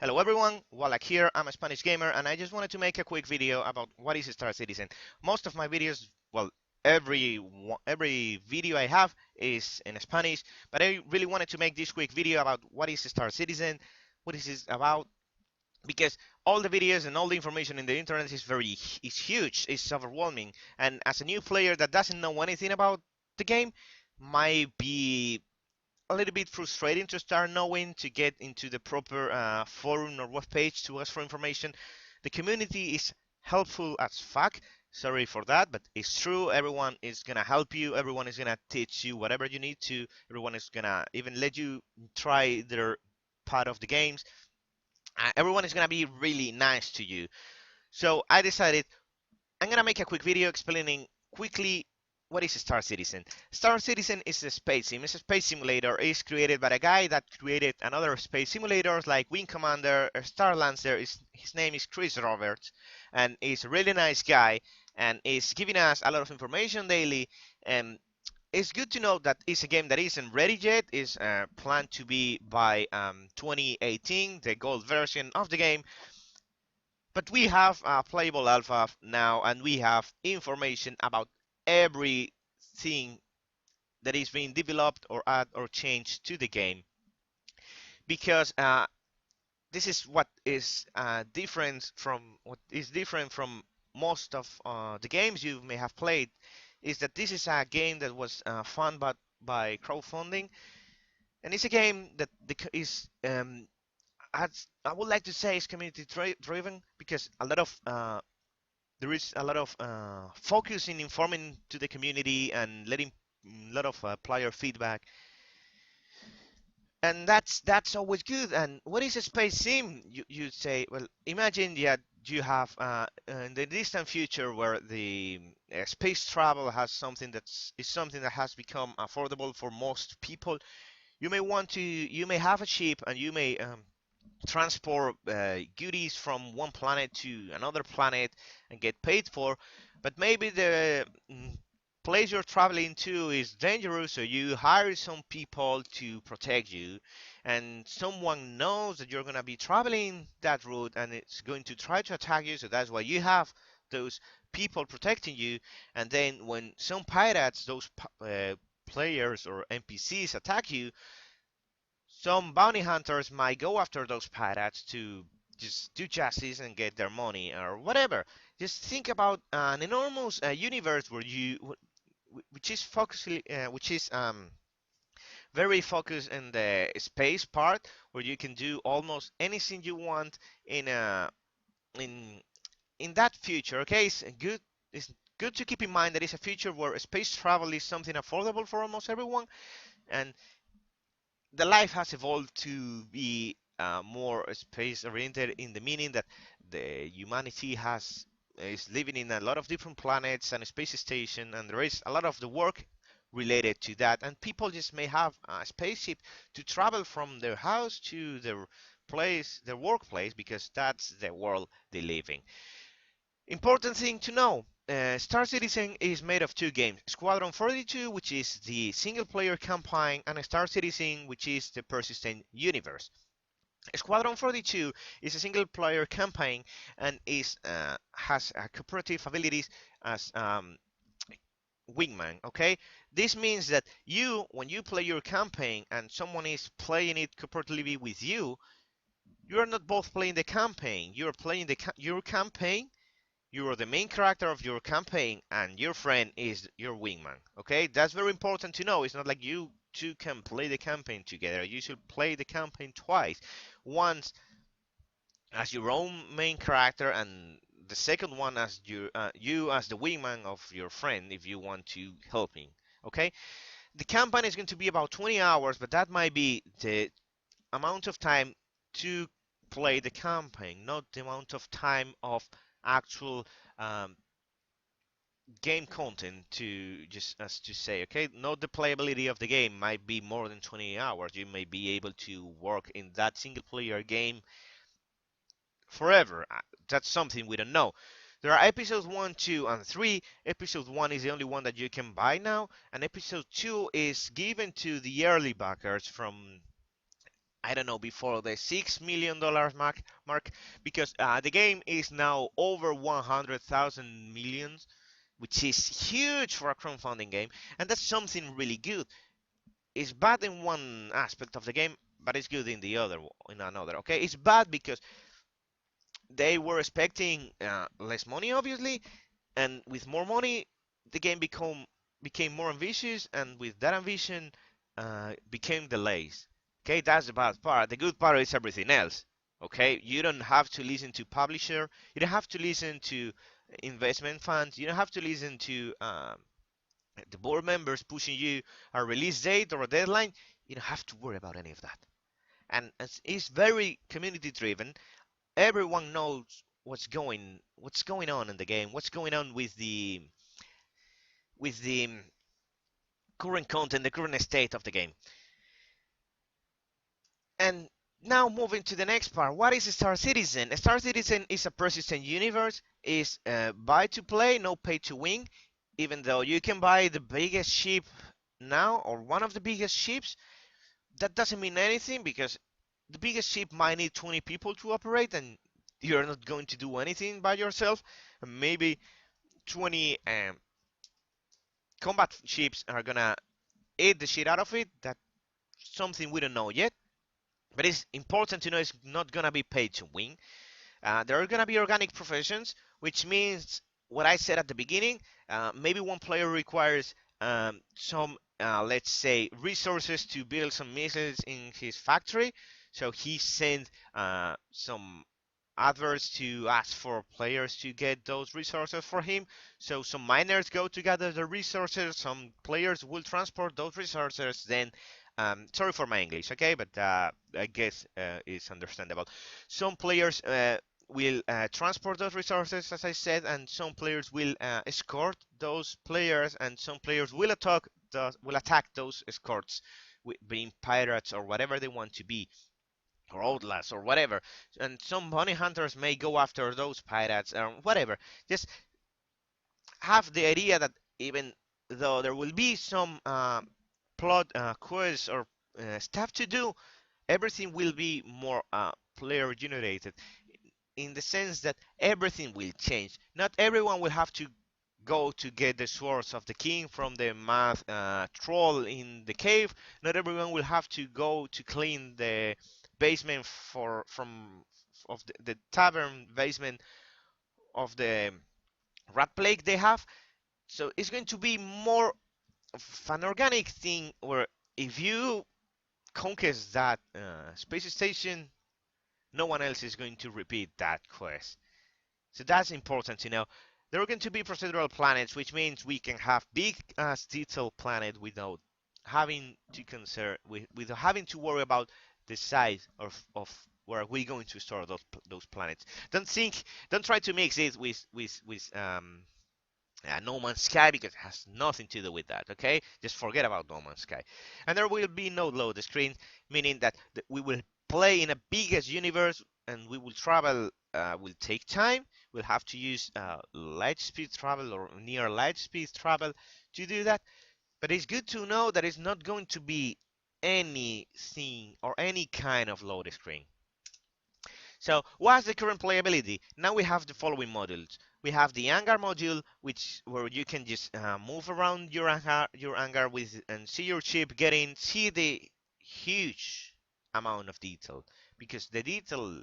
Hello everyone, Wallach here. I'm a Spanish gamer and I just wanted to make a quick video about what is Star Citizen. Most of my videos, well, every video I have is in Spanish, but I really wanted to make this quick video about what is Star Citizen, what is this about, because all the videos and all the information in the internet is huge, it's overwhelming, and as a new player that doesn't know anything about the game, might be a little bit frustrating to start knowing to get into the proper forum or web page to ask for information. The community is helpful as fuck. Sorry for that, but it's true. Everyone is gonna help you. Everyone is gonna teach you whatever you need to. Everyone is gonna even let you try their part of the games. Everyone is gonna be really nice to you. So I decided I'm gonna make a quick video explaining quickly what is Star Citizen. Star Citizen is a space sim. It's a space simulator. It's created by a guy that created another space simulators like Wing Commander, Star Lancer. His name is Chris Roberts, and he's a really nice guy, and is giving us a lot of information daily. And it's good to know that it's a game that isn't ready yet. It's planned to be by 2018, the gold version of the game, but we have a playable alpha now, and we have information about everything that is being developed or add or changed to the game. Because this is what is different from most of the games you may have played, is that this is a game that was funded by crowdfunding, and it's a game that is as I would like to say is community driven, because there is a lot of focus in informing to the community and letting a lot of player feedback, and that's always good. And what is a space sim? You say, well, imagine you have in the distant future where the space travel has something is something that has become affordable for most people. You may have a ship, and you may transport goodies from one planet to another planet and get paid for, but maybe the place you're traveling to is dangerous, so you hire some people to protect you, and someone knows that you're going to be traveling that route and it's going to try to attack you, so that's why you have those people protecting you. And then when some pirates, those players or NPCs attack you, some bounty hunters might go after those pirates to just do justice and get their money or whatever. Just think about an enormous universe where which is very focused in the space part, where you can do almost anything you want in a in in that future. Okay, It's good to keep in mind that it's a future where space travel is something affordable for almost everyone, and the life has evolved to be more space oriented, in the meaning that the humanity has is living in a lot of different planets and space station, and there is a lot of the work related to that, and people just may have a spaceship to travel from their house to their workplace, because that's the world they live in. Important thing to know, Star Citizen is made of two games: Squadron 42, which is the single-player campaign, and Star Citizen, which is the persistent universe. Squadron 42 is a single-player campaign and has cooperative abilities as wingman. Okay, this means that when you play your campaign and someone is playing it cooperatively with you, you are not both playing the campaign. You are playing your campaign. You are the main character of your campaign, and your friend is your wingman. Okay, that's very important to know. It's not like you two can play the campaign together. You should play the campaign twice: once as your own main character, and the second one as you as the wingman of your friend if you want to help him. Okay, the campaign is going to be about 20 hours, but that might be the amount of time to play the campaign, not the amount of time of actual um, game content, to just as to say. Okay, not the playability of the game might be more than 20 hours. You may be able to work in that single player game forever. That's something we don't know. There are episodes 1, 2, and 3. Episode 1 is the only one that you can buy now, and episode 2 is given to the early backers from I don't know, before the $6 million mark, because the game is now over 100,000 millions, which is huge for a crowdfunding game, and that's something really good. It's bad in one aspect of the game, but it's good in the other, in another. Okay, it's bad because they were expecting less money, obviously, and with more money, the game became more ambitious, and with that ambition, became delays. Okay, that's the bad part. The good part is everything else. Okay, you don't have to listen to publisher, you don't have to listen to investment funds, you don't have to listen to the board members pushing you a release date or a deadline. You don't have to worry about any of that. And it's very community driven. Everyone knows what's going on in the game, what's going on with the current content, the current state of the game. And now moving to the next part, what is Star Citizen? Star Citizen is a persistent universe, is buy to play, no pay to win. Even though you can buy the biggest ship now, or one of the biggest ships, that doesn't mean anything, because the biggest ship might need 20 people to operate, and you're not going to do anything by yourself. Maybe 20 combat ships are gonna eat the shit out of it. That's something we don't know yet, but it's important to know it's not gonna be paid to win. There are gonna be organic professions, which means what I said at the beginning. Maybe one player requires some, let's say, resources to build some missiles in his factory, so he sent some adverts to ask for players to get those resources for him. So some miners go to gather the resources, some players will transport those resources, then sorry for my English, okay, but I guess it's understandable. Some players will transport those resources, as I said, and some players will escort those players, and some players will attack those escorts, being pirates or whatever they want to be, or outlaws or whatever. And some bounty hunters may go after those pirates or whatever. Just have the idea that even though there will be some plot quests or stuff to do, everything will be more player generated, in the sense that everything will change. Not everyone will have to go to get the swords of the king from the math troll in the cave. Not everyone will have to go to clean the basement from of the tavern basement of the rat plague they have. So it's going to be more of an organic thing, where if you conquest that space station, no one else is going to repeat that quest. So that's important to know. There are going to be procedural planets, which means we can have big detailed planet without having to without having to worry about the size of where we're going to store those planets. Don't try to mix it with No Man's Sky, because it has nothing to do with that. Okay, just forget about No Man's Sky. And there will be no load screen, meaning that we will play in a biggest universe, and we will travel. Will take time. We'll have to use light speed travel or near light speed travel to do that. But it's good to know that it's not going to be anything or any kind of load screen. So what's the current playability? Now we have the following modules. We have the hangar module, where you can just move around your hangar with and see your ship see the huge amount of detail, because the detail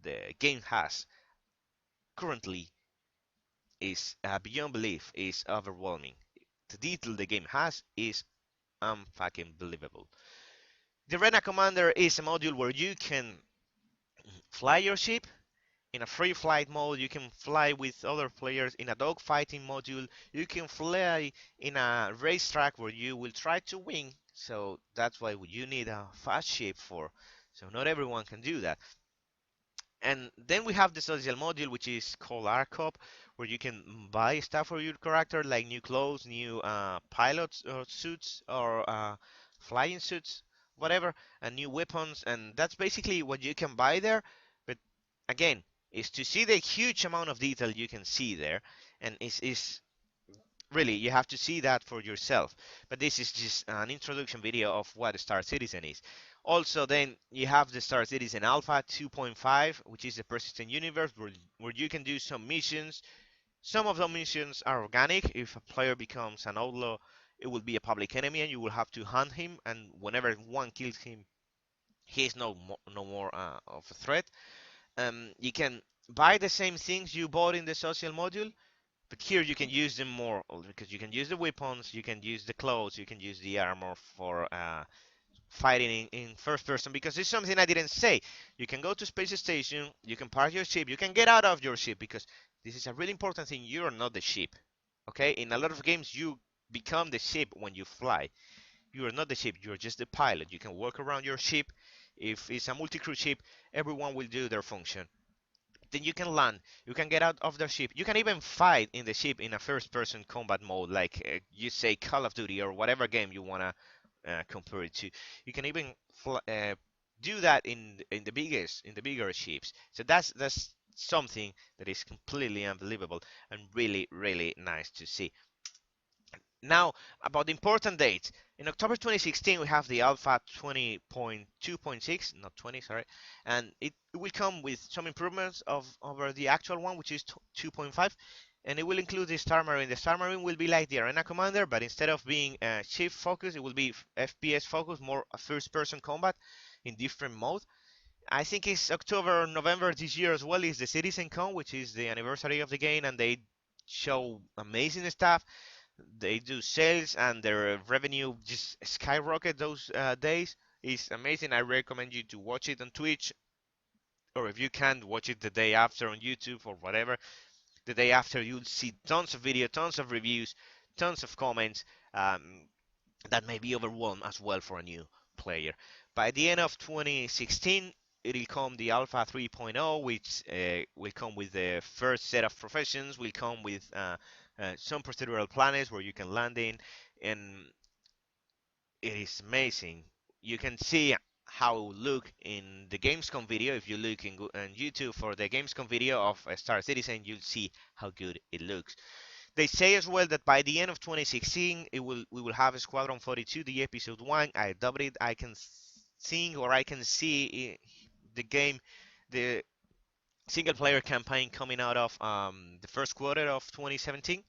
the game has currently is beyond belief, is overwhelming. The detail the game has is unfucking believable. The Rena Commander is a module where you can fly your ship in a free flight mode. You can fly with other players in a dogfighting module. You can fly in a racetrack where you will try to win. So that's why you need a fast ship for. So not everyone can do that. And then we have the social module, which is called Arcop, where you can buy stuff for your character, like new clothes, new pilot suits, or flying suits, whatever, and new weapons. And that's basically what you can buy there. But again, is to see the huge amount of detail you can see there, and is really, you have to see that for yourself. But this is just an introduction video of what Star Citizen is. Also, then you have the Star Citizen Alpha 2.5, which is a persistent universe where you can do some missions. Some of the missions are organic. If a player becomes an outlaw, it will be a public enemy, and you will have to hunt him. And whenever one kills him, he is no more of a threat. You can buy the same things you bought in the social module, but here you can use them more because you can use the weapons, you can use the clothes, you can use the armor for fighting in first person. Because it's something I didn't say. You can go to space station, you can park your ship, you can get out of your ship because this is a really important thing. You're not the ship. Okay? In a lot of games, you become the ship when you fly. You are not the ship, you're just the pilot. You can walk around your ship. If it's a multi-crew ship, everyone will do their function. Then you can land, you can get out of the ship, you can even fight in the ship in a first person combat mode, like you say Call of Duty or whatever game you want to compare it to. You can even do that in the biggest in the bigger ships. So that's something that is completely unbelievable and really nice to see. Now, about the important dates. In October 2016, we have the Alpha 20.2.6, not 20, sorry, and it will come with some improvements over the actual one, which is 2.5, and it will include the Star Marine. The Star Marine will be like the Arena Commander, but instead of being shift focused, it will be FPS focused, more first-person combat in different mode. I think it's October or November this year as well is the Citizen Con, which is the anniversary of the game, and they show amazing stuff. They do sales and their revenue just skyrocket those days. It's amazing. I recommend you to watch it on Twitch, or if you can't, watch it the day after on YouTube or whatever. The day after, you'll see tons of video, tons of reviews, tons of comments. That may be overwhelmed as well for a new player. By the end of 2016, it'll come the Alpha 3.0, which will come with the first set of professions, will come with some procedural planets where you can land in, and it is amazing. You can see how it look in the Gamescom video. If you look in YouTube for the Gamescom video of Star Citizen, you'll see how good it looks. They say as well that by the end of 2016, we will have Squadron 42, the episode 1. I doubt it. I can think or I can see the game, the single player campaign coming out of the first quarter of 2017.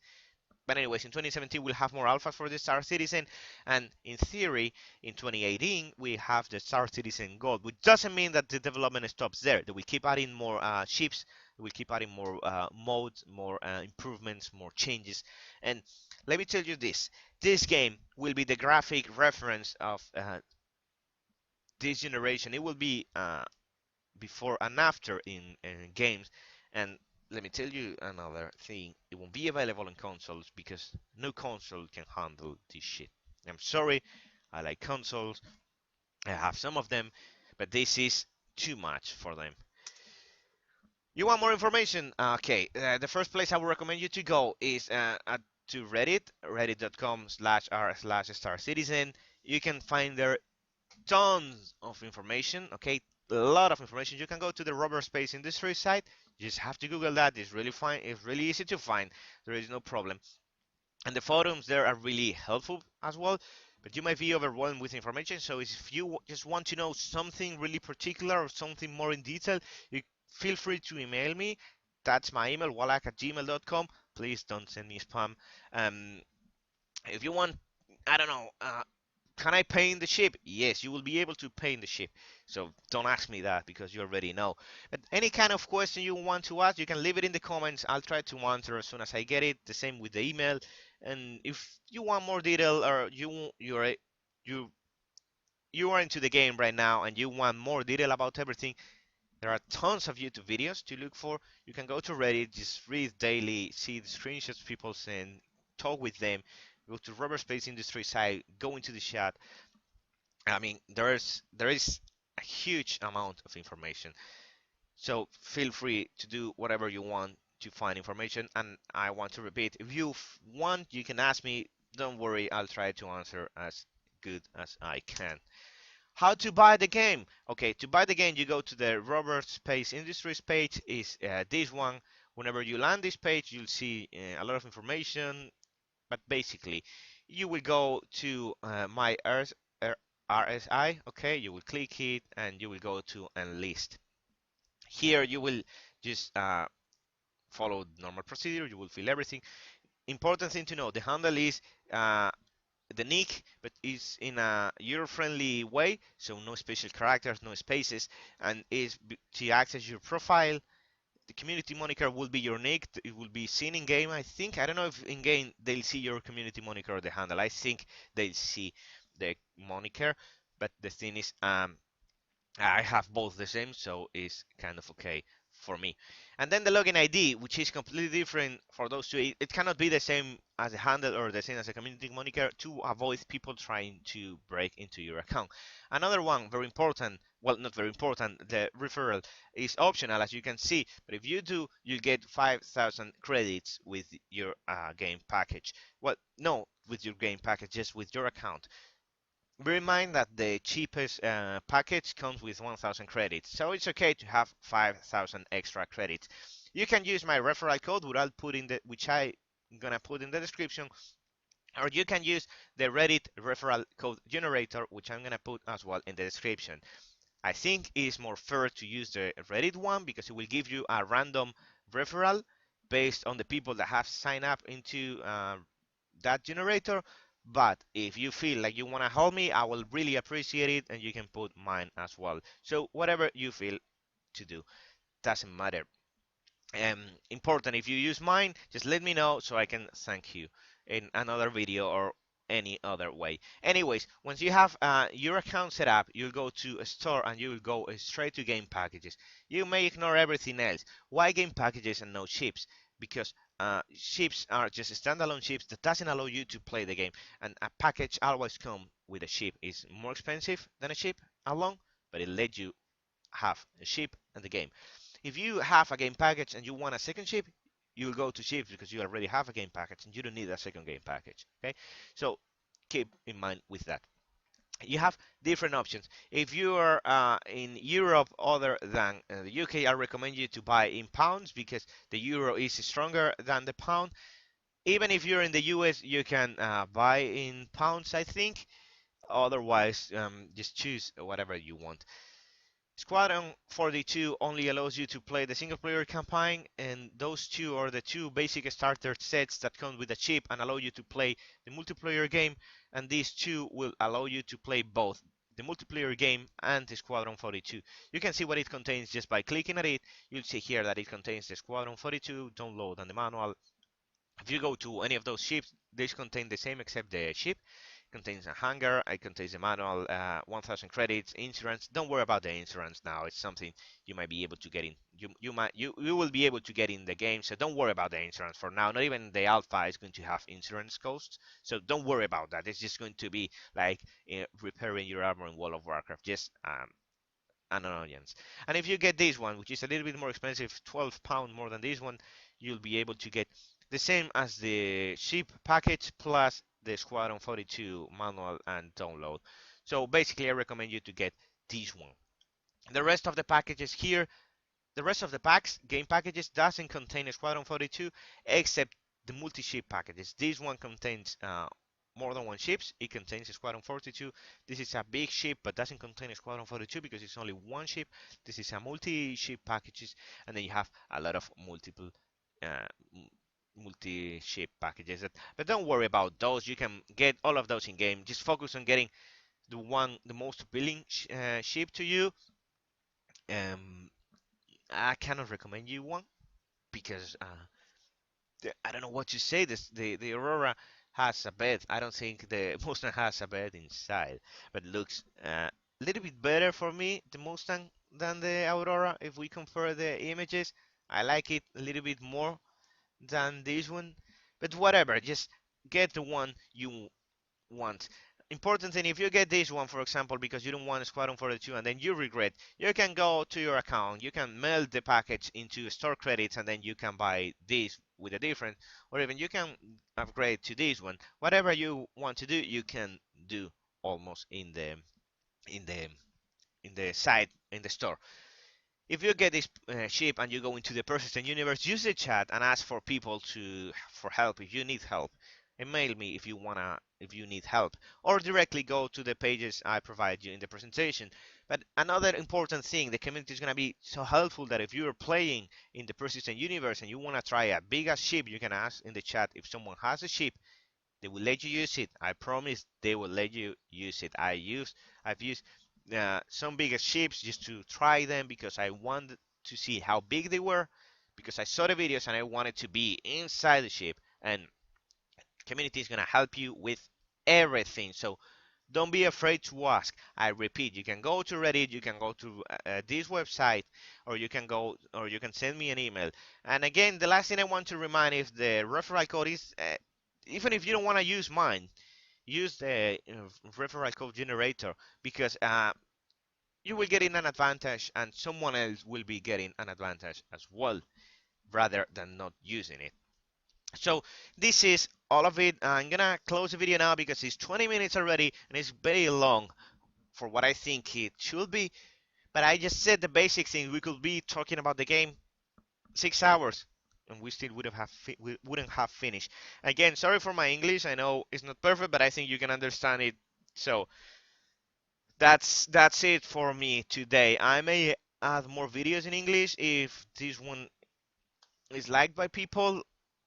But anyways, in 2017 we'll have more alphas for the Star Citizen, and in theory, in 2018 we have the Star Citizen Gold, which doesn't mean that the development stops there. That we keep adding more ships, we keep adding more modes, more improvements, more changes. And let me tell you this: this game will be the graphic reference of this generation. It will be before and after in games. And let me tell you another thing, it won't be available on consoles because no console can handle this shit. I'm sorry, I like consoles, I have some of them, but this is too much for them. You want more information? Okay, the first place I would recommend you to go is to Reddit, reddit.com/r/star citizen. You can find there tons of information. Okay, a lot of information. You can go to the Rubber Space Industry site. You just have to Google that. It's really fine. It's really easy to find. There is no problem. And the forums there are really helpful as well. But you might be overwhelmed with information. So if you just want to know something really particular or something more in detail, you feel free to email me. That's my email, wallach@gmail.com. Please don't send me spam. Um, if you want, I don't know, can I paint the ship? Yes, you will be able to paint the ship. So don't ask me that because you already know. But any kind of question you want to ask, you can leave it in the comments. I'll try to answer as soon as I get it. The same with the email. And if you want more detail or you you are into the game right now and you want more detail about everything, there are tons of YouTube videos to look for. You can go to Reddit, just read daily, see the screenshots people send, talk with them, go to Rubber Space Industry site, go into the chat. I mean, there is a huge amount of information. So feel free to do whatever you want to find information. And I want to repeat, if you want, you can ask me. Don't worry, I'll try to answer as good as I can. How to buy the game? Okay, to buy the game, you go to the Robert Space Industries page. Is this one? Whenever you land this page, you'll see a lot of information. But basically, you will go to my RSI. Okay, you will click it and you will go to enlist. Here you will just follow normal procedure. You will fill everything. Important thing to know: the handle is uh, the nick, but it's in a user-friendly way, so no special characters, no spaces, and is to access your profile. The community moniker will be your nick. It will be seen in game, I think. I don't know if in game they'll see your community moniker or the handle. I think they'll see the moniker, but the thing is, I have both the same, so it's kind of okay for me. And then the login ID, which is completely different for those two. It cannot be the same as a handle or the same as a community moniker to avoid people trying to break into your account. Another one, very important, well, not very important, the referral is optional, as you can see. But if you do, you get 5,000 credits with your game package. Well, no, with your game package, just with your account. Bear in mind that the cheapest package comes with 1,000 credits, so it's okay to have 5,000 extra credits. You can use my referral code, which I'm gonna put in the description, or you can use the Reddit referral code generator, which I'm gonna put as well in the description. I think it is more fair to use the Reddit one because it will give you a random referral based on the people that have signed up into that generator. But if you feel like you want to help me, I will really appreciate it, and you can put mine as well. So whatever you feel to do, doesn't matter. Important, if you use mine, just let me know so I can thank you in another video or any other way. Anyways, once you have your account set up, you'll go to a store and you will go straight to game packages. You may ignore everything else. Why game packages and no chips? Because chips are just standalone chips that doesn't allow you to play the game, and a package always come with a chip. It's more expensive than a chip alone, but it lets you have a chip and the game. If you have a game package and you want a second chip, you'll go to chips because you already have a game package and you don't need a second game package. Okay, so keep in mind with that. You have different options. If you are in Europe other than the UK, I recommend you to buy in pounds because the euro is stronger than the pound. Even if you're in the US, you can buy in pounds, I think. Otherwise, just choose whatever you want. Squadron 42 only allows you to play the single player campaign, and those two are the two basic starter sets that come with a chip and allow you to play the multiplayer game, and these two will allow you to play both the multiplayer game and the Squadron 42. You can see what it contains just by clicking at it. You'll see here that it contains the Squadron 42 download and the manual. If you go to any of those ships, they contain the same except the ship contains a hangar, it contains a manual, 1,000 credits, insurance. Don't worry about the insurance now. It's something you might be able to get in. You will be able to get in the game, so don't worry about the insurance for now. Not even the alpha is going to have insurance costs, so don't worry about that. It's just going to be like repairing your armor in World of Warcraft. Just an audience. And if you get this one, which is a little bit more expensive, £12 more than this one, you'll be able to get the same as the ship package plus the Squadron 42 manual and download. So basically, I recommend you to get this one. The rest of the packages here, the rest of the packs, game packages, doesn't contain a Squadron 42 except the multi-ship packages. This one contains more than one ships. It contains a Squadron 42. This is a big ship, but doesn't contain a Squadron 42 because it's only one ship. This is a multi-ship packages, and then you have a lot of multiple uh, multi-ship packages. But don't worry about those. You can get all of those in game. Just focus on getting the most appealing ship to you. Um, I cannot recommend you one because I don't know what to say. The Aurora has a bed. I don't think the Mustang has a bed inside, but looks a little bit better for me, the Mustang, than the Aurora. If we compare the images, I like it a little bit more than this one. But whatever, just get the one you want. Important thing, if you get this one, for example, because you don't want Squadron 42 and then you regret, you can go to your account, you can mail the package into store credits, and then you can buy this with a different, or even you can upgrade to this one. Whatever you want to do, you can do almost in the in the site in the store. If you get this ship and you go into the persistent universe, use the chat and ask for people for help if you need help. email me if you need help, or directly go to the pages I provide you in the presentation. But another important thing, the community is going to be so helpful that if you're playing in the persistent universe and you want to try a bigger ship, you can ask in the chat if someone has a ship. They will let you use it. I promise they will let you use it. I've used some bigger ships just to try them because I wanted to see how big they were, because I saw the videos and I wanted to be inside the ship. And community is gonna help you with everything. So don't be afraid to ask. I repeat, you can go to Reddit, you can go to this website, or you can send me an email. And again, the last thing I want to remind, if the referral code is, even if you don't want to use mine, use the referral code generator, because you will get in an advantage and someone else will be getting an advantage as well, rather than not using it. So this is all of it. I'm gonna close the video now because it's 20 minutes already and it's very long for what I think it should be. But I just said the basic things. We could be talking about the game 6 hours and we still we wouldn't have finished. Again, sorry for my English. I know it's not perfect, but I think you can understand it. So that's it for me today. I may add more videos in English if this one is liked by people.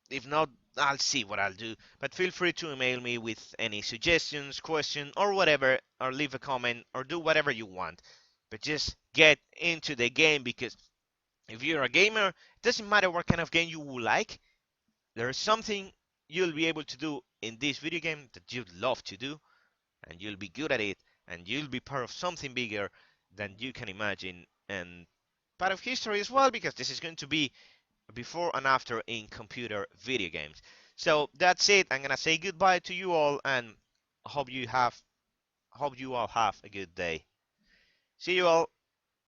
If not, I'll see what I'll do. But feel free to email me with any suggestions, question, or whatever, or leave a comment, or do whatever you want. But just get into the game, because if you're a gamer, it doesn't matter what kind of game you will like. There is something you'll be able to do in this video game that you'd love to do, and you'll be good at it, and you'll be part of something bigger than you can imagine, and part of history as well, because this is going to be before and after in computer video games. So that's it. I'm gonna say goodbye to you all and hope you all have a good day. See you all.